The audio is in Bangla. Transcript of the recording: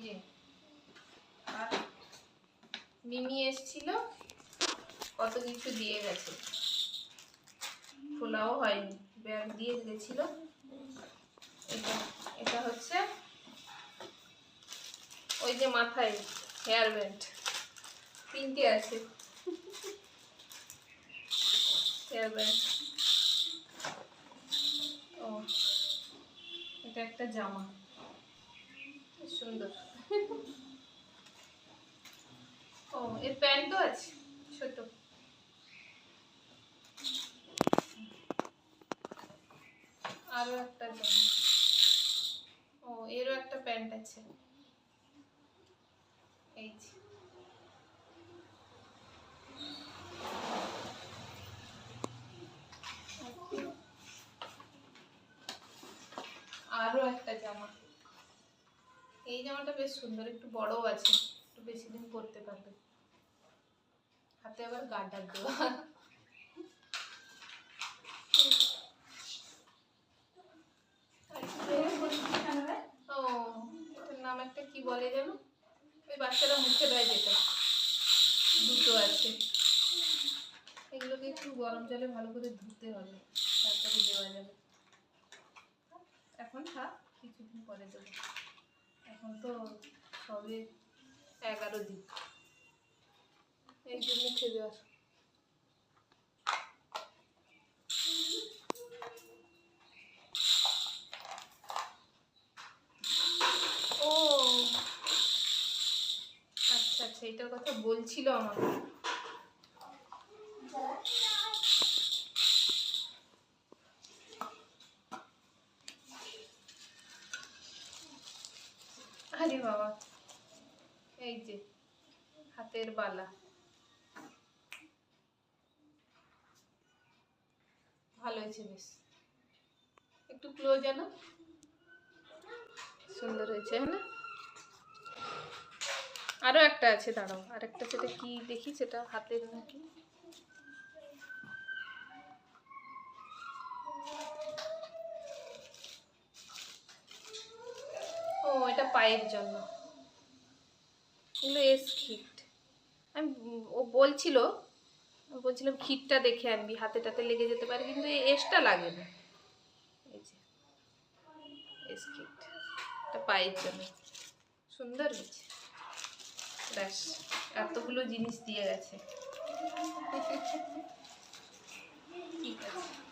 যে আর মিমি এসেছিল, কত কিছু দিয়ে গেছে, খোলাও হয়নি, ব্যাগ দিয়ে গেছিল। এটা হচ্ছে ওই যে মাথায় হেয়ার ব্যান্ড, 3টে আছে হেয়ার ব্যান্ড। ও এটা একটা জামা, সুন্দর। ও এর প্যান্টও আছে ছোট। আরো একটা জামা। ও এরও একটা প্যান্ট আছে, এই যে। আরো একটা জামা, এই জামাটা বেশ সুন্দর, একটু বড়ও আছে, একটু বেশি দিন পরতে পারবে। হাতে আবার গার্ডার দেওয়া। ও ওটার নাম একটা কি বলে যেন, ওই বাচ্চারা মুখে দেয় যেটা, দুটো আছে। এগুলোকে একটু গরম জলে ভালো করে ধুতে হবে, তারপরে দেওয়া যাবে। এখন থাক, কিছুদিন পরে দেবো, এখন তো সবে 11 দিন, এই জন্য মুখে দেওয়ার। ও আচ্ছা আচ্ছা, এইটার কথা বলছিল আমাকে। আরে বাবা, এই যে হাতের বালা, ভালো হয়েছে বেশ, একটু ক্লোজ আনো, সুন্দর হয়েছে না? আরো একটা আছে, দাঁড়াও, আরেকটা সেটা কি দেখি, সেটা হাতের নাকি। ও এটা পায়ের জন্য, এগুলো এস খিট। আমি ও বলছিলাম খিটটা দেখে আনবি, হাতে টাতে লেগে যেতে পারে, কিন্তু এই এসটা লাগে না। এই যে এস খিট, এটা পায়ের জন্য, সুন্দর হয়েছে। ব্যাস, এতগুলো জিনিস দিয়ে গেছে। ঠিক আছে।